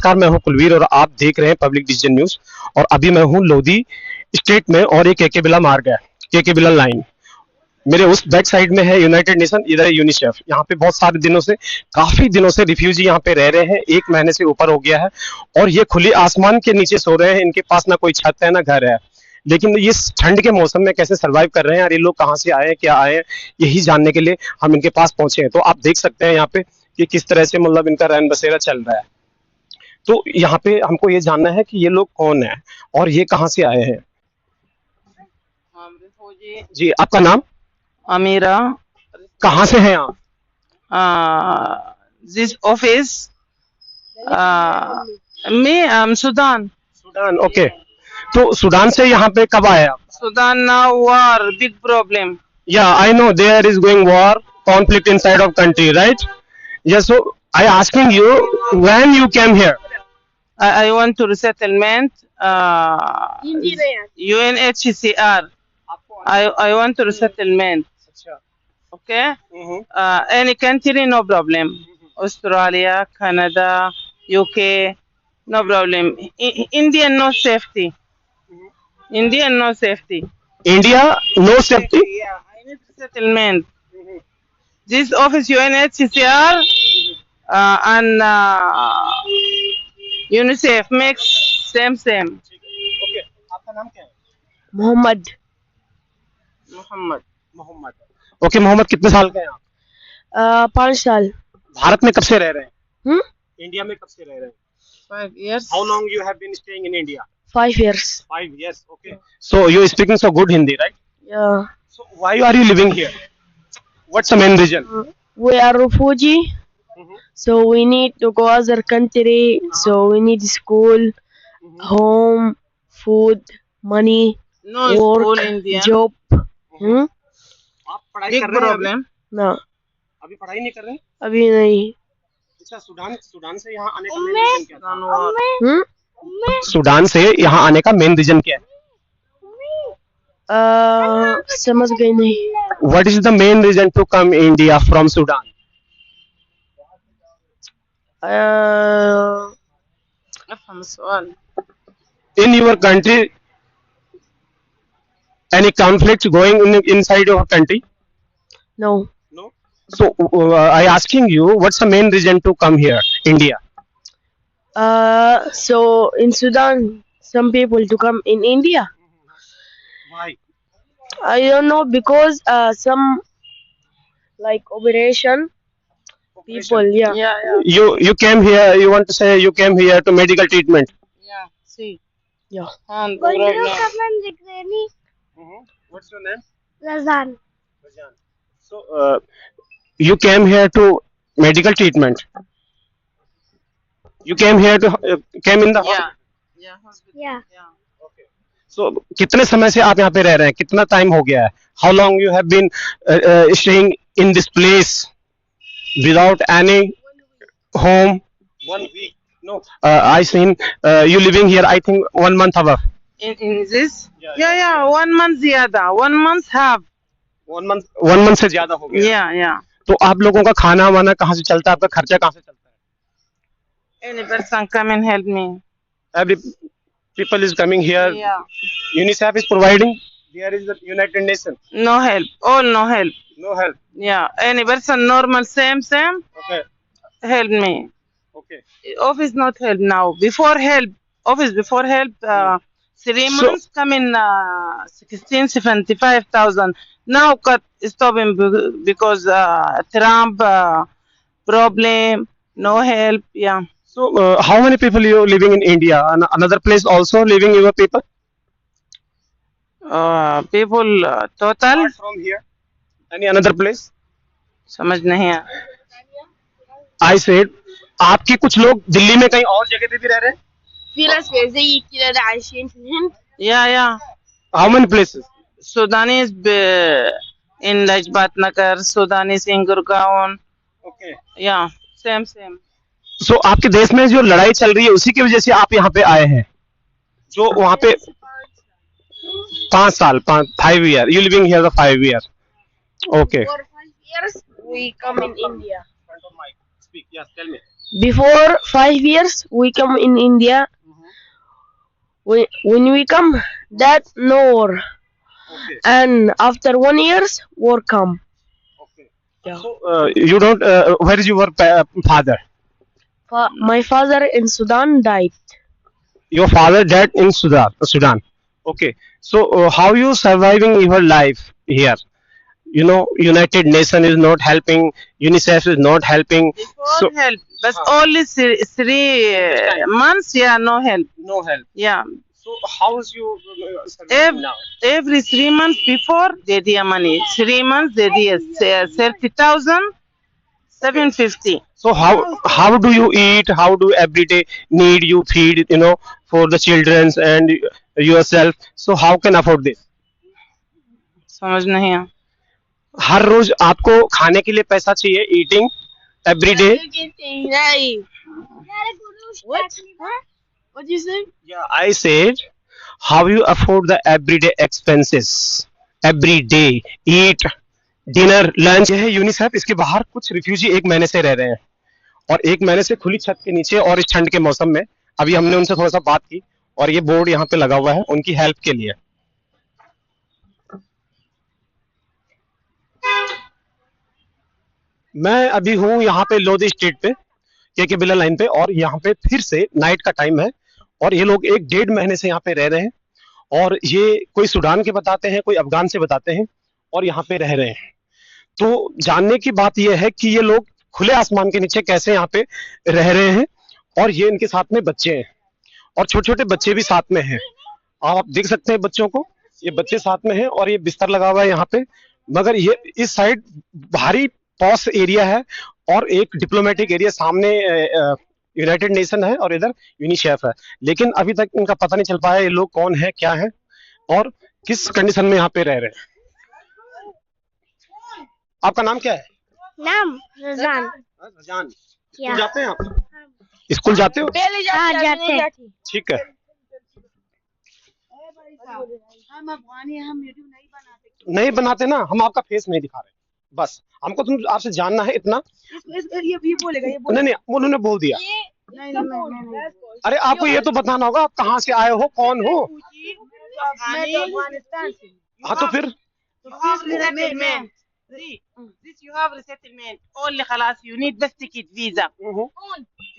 नमस्कार, मैं हूं कुलवीर और आप देख रहे हैं पब्लिक डिसीजन न्यूज। और अभी मैं हूं लोधी स्टेट में और ये केके बिला मार्ग है, केके बिला लाइन। मेरे उस बैक साइड में है यूनाइटेड नेशन, इधर है यूनिसेफ। यहाँ पे बहुत सारे दिनों से, काफी दिनों से रिफ्यूजी यहाँ पे रह रहे हैं, 1 महीने से ऊपर हो गया है। और ये खुले आसमान के नीचे सो रहे हैं, इनके पास ना कोई छत है ना घर है। लेकिन ये ठंड के मौसम में कैसे सरवाइव कर रहे हैं यार, ये लोग कहाँ से आए हैं, क्या आए हैं, यही जानने के लिए हम इनके पास पहुंचे हैं। तो आप देख सकते हैं यहाँ पे कि किस तरह से मतलब इनका रैन बसेरा चल रहा है। तो यहाँ पे हमको ये जानना है कि ये लोग कौन है और ये कहाँ से आए हैं। जी, आपका नाम? अमीरा। कहाँ से हैं आप? This office, me, Sudan. Sudan, okay. तो सूडान से यहाँ पे कब आए आप? Sudan now war, big problem. Yeah I know there is going war, conflict inside of country, right? Yes, so I asking you when you came here? I want to resettlement. UNHCR. I want to resettlement. Okay. Any country, no problem. Australia, Canada, UK, no problem. Indian, no safety. Indian, no safety. India no safety? Yeah, I need resettlement. This office UNHCR and UNICEF makes same. Okay, आपका नाम क्या है? Mohammad. Mohammad. Okay Mohammad, कितने साल के हैं आप? 5 साल। भारत में कब से रह रहे हैं? हम्म इंडिया में कब से रह रहे हैं? 5 years. How long you have been staying in India? 5 years। 5 years, okay. So you speaking so good Hindi, right? Yeah. So why are you living here? What's the main reason? We are refugee, so we need to go other country. So we need school, home, food, money, No work, school India. job. आप पढ़ाई Big कर रहे हैं problem. No, अभी पढ़ाई नहीं कर रहे हैं? अभी नहीं। अच्छा, सूडान से यहाँ आने का मेन रीजन क्या था? Sudan war. सूडान से यहाँ आने का मेन रीजन क्या है? समझ गई नहीं। What is the main reason to come India from Sudan? أفهم السؤال. In your country, any conflict going inside your country? No. No. So I asking you, what's the main reason to come here, India? So in Sudan, some people to come in India. Why? I don't know, because some like operation people. Yeah. You came here. You want to say you came here to medical treatment? Yeah. See. Yeah. And problem. What's your name? Razan. So you came here to medical treatment. You came here to came in the hospital. Yeah. Hospital. Yeah. Okay. So कितने समय से आप यहाँ पे रह रहे हैं? कितना टाइम हो गया है? How long you have been staying in this place without any home? 1 week. No. I seen you living here. I think 1 month above. In this? Yeah. 1 month ज़्यादा. 1 month half. 1 month से ज्यादा हो गया। Yeah. तो आप लोगों का खाना वाना कहाँ से चलता है? आपका खर्चा कहाँ से चलता है? Any person come and help me. Every people is coming here. Yeah. UNICEF is providing. There is the United Nations. No help. All no help. No help. Yeah. Any person normal same. Okay. Help me. Okay. Office not help now. Before help. Office before help. 3 So- months come in 1675,000. Now cut stopping because Trump problem. No help. Yeah. So how many people you living in India? Another place also living your people? People total Apart from here. Any another place? समझ नहीं आया. I said आपके कुछ लोग दिल्ली में कहीं और जगह पे भी रह रहे हैं? في ناس زي كده عايشين في الهند. Yeah. How many places? Sudanese in Lajpat Nagar, Sudanese in Gurgaon. Okay. Yeah, same. So आपके देश में जो लड़ाई चल रही है उसी की वजह से आप यहाँ पे आए हैं, जो वहाँ पे 5 साल 5 year you living here the 5 year. Okay. For 5 years we come in India. Speak. Yes, tell me. Before 5 years, we come in India. When we come, that no war, Okay. and after 1 year, war come. Okay. Yeah. So you don't. Where is your father? My father in Sudan died. Your father died in Sudan. Sudan. Okay. So how you surviving your life here? You know, United Nation is not helping. UNICEF is not helping. Before So help, but only three months. Yeah, no help. no help. Yeah, So how is you Ev- every 3 months before they do money. 3 months they do 30,000, 750. So how do you eat? How do every day need you feed? You know, for the childrens and yourself. So how can afford this? समझ नहीं है. हर रोज आपको खाने के लिए पैसा चाहिए. Eating every day. What? Huh? What do you say? Yeah, I said, how you afford the everyday expenses? Every day, eat, dinner, lunch. ये है यूनिसेफ. इसके बाहर कुछ रिफ्यूजी 1 महीने से रह रहे हैं और 1 महीने से खुली छत के नीचे और इस ठंड के मौसम में. अभी हमने उनसे थोड़ा सा बात की और ये बोर्ड यहाँ पे लगा हुआ है उनकी हेल्प के लिए. मैं अभी हूँ यहाँ पे लोधी स्ट्रीट पे, के बिला लाइन पे, और यहाँ पे फिर से नाइट का टाइम है और ये लोग 1-1.5 महीने से यहाँ पे रह रहे हैं. और ये कोई सूडान के बताते हैं, कोई अफगान से बताते हैं और यहाँ पे रह रहे हैं. तो जानने की बात यह है कि ये लोग खुले आसमान के नीचे कैसे यहाँ पे रह रहे हैं. और ये इनके साथ में बच्चे हैं और छोटे छोटे बच्चे भी साथ में हैं. आप देख सकते हैं बच्चों को, ये बच्चे साथ में हैं और ये बिस्तर लगा हुआ है यहाँ पे. मगर ये इस साइड भारी पॉश एरिया है और एक डिप्लोमेटिक एरिया सामने यूनाइटेड नेशन है और इधर यूनिसेफ है. लेकिन अभी तक इनका पता नहीं चल पाया ये लोग कौन है, क्या है और किस कंडीशन में यहाँ पे रह रहे हैं. आपका नाम क्या है? Nam. Razan. Razan. School Yeah. जाते हैं आप? स्कूल जाते हो? हाँ जाते हैं. ठीक है. हम अफगानी हम वीडियो नहीं बनाते. नहीं बनाते ना, हम आपका फेस नहीं दिखा रहे. बस हमको तुम आपसे जानना है इतना. ये बोलेगा ये नहीं नहीं, उन्होंने बोल दिया. नहीं. अरे आपको ये तो बताना होगा आप कहाँ से आए हो, कौन हो. मैं तो अफगानिस्तान से. हाँ तो फिर resettlement. This you have resettlement. Only خلاص you need bus ticket visa.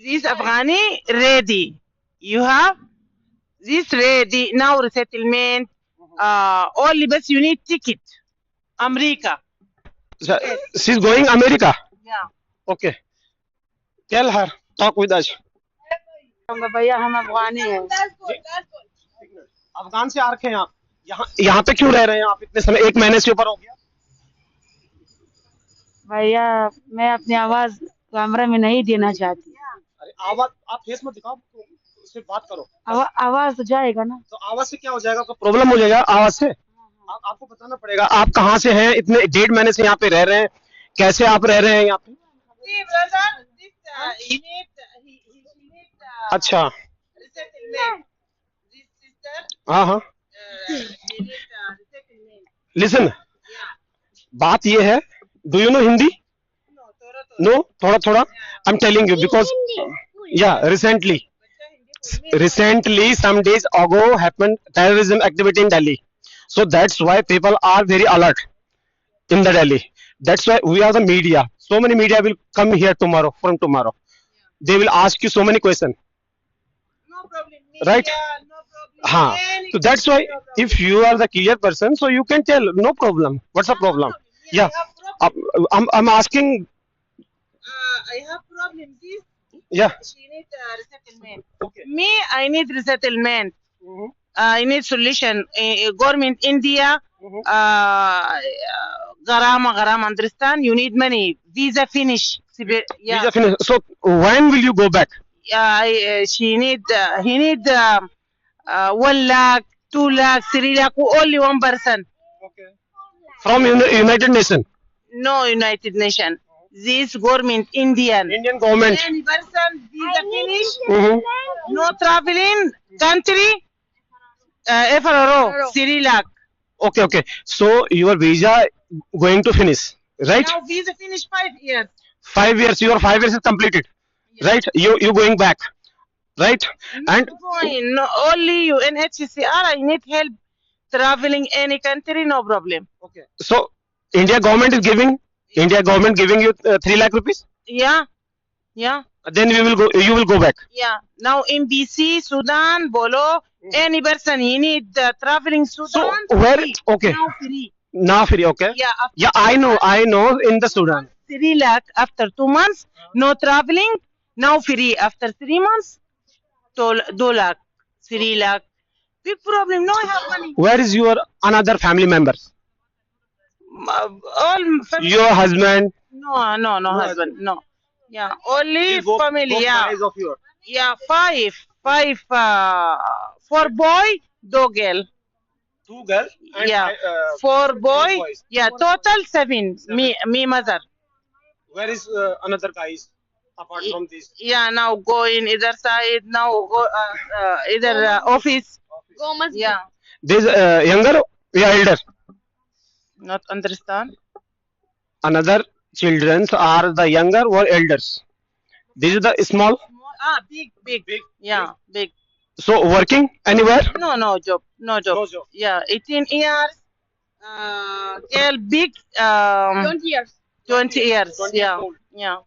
This Afghani ready. You have this ready now resettlement. Only bus you need ticket. America. She is going America. Yeah. Okay, tell her, talk with us. भैया हम अफगानी हैं. अफगान से आ रखे हैं आप. यहाँ पे क्यों रह रहे हैं आप इतने समय? 1 महीने से ऊपर हो गया. भैया मैं अपनी आवाज कैमरा में नहीं देना चाहती. अरे आवाज आप फेस में दिखाओ, उससे बात करो. आवाज तो जाएगा ना. तो आवाज से क्या हो जाएगा? आपको प्रॉब्लम हो जाएगा आवाज से. आपको बताना पड़ेगा आप कहाँ से हैं. इतने 1.5 महीने से यहाँ पे रह रहे हैं, कैसे आप रह रहे हैं यहाँ पे? अच्छा, हाँ हाँ. लिसन, बात ये है, do you know Hindi? No, थोड़ा थोड़ा. I am telling you because yeah recently some days ago happened terrorism activity in Delhi. So that's why people are very alert in the Delhi. That's why we are the media. So many media will come here tomorrow, from tomorrow. They will ask you so many questions. No problem. Right? No problem. हाँ, so that's why if you are the clear person, so you can tell, no problem. What's the problem? Yeah, I'm asking. I have problem. This Yeah. she need resettlement. Okay. Me, I need resettlement. I need solution. Government India, Garama, understand? You need money. Visa finish. Yeah. Visa finish. So when will you go back? He need 1 lakh, 2 lakh, 3 lakh, only one person. Okay. From United Nation. No United Nation. This government Indian. Indian government. Any person visa finish. No traveling country. FRO 3 lakh. Okay, okay. So your visa going to finish, right? Now visa finish 5 years. 5 years. Your 5 years is completed. right? You going back, right? And No, only UNHCR. I need help traveling any country, no problem. so India government giving you 3 lakh rupees. Yeah, yeah, Then you will go back. yeah. Now MBC, Sudan, Bolo, any person you need traveling So Sudan. where? free. Okay, Now free. now free. Okay. Yeah, after Yeah, I know in the Sudan. 3 lakh after 2 months, no traveling. Now free after 3 months, 2 lakh, 3 lakh. Big problem. No, I have money. Where is your another family members? All family. Your husband? No, husband. No. Yeah, only family. Yeah, of your. yeah. Five. 4 boy, 2 girl. 2 girls. Yeah, 4 boy. Yeah, total 7. Me mother. Where is another guys apart from this? Yeah, now go in either side. Now go either office. Go masjid. Yeah, This younger, yeah, elder. not understand. Another children are the younger or elders. This is the small. Big. Yeah, big. So working anywhere? No job. No job. Yeah, 18 years. Girl big. 20 years. 20 years. 20 Yeah, old. yeah.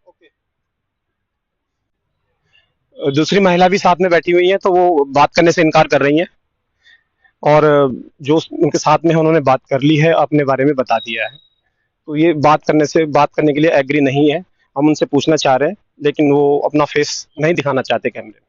दूसरी महिला भी साथ में बैठी हुई है, तो वो बात करने से इनकार कर रही हैं और जो उनके साथ में है उन्होंने बात कर ली है, अपने बारे में बता दिया है। तो ये बात करने के लिए एग्री नहीं है। हम उनसे पूछना चाह रहे हैं, लेकिन वो अपना फेस नहीं दिखाना चाहते कैमरे में।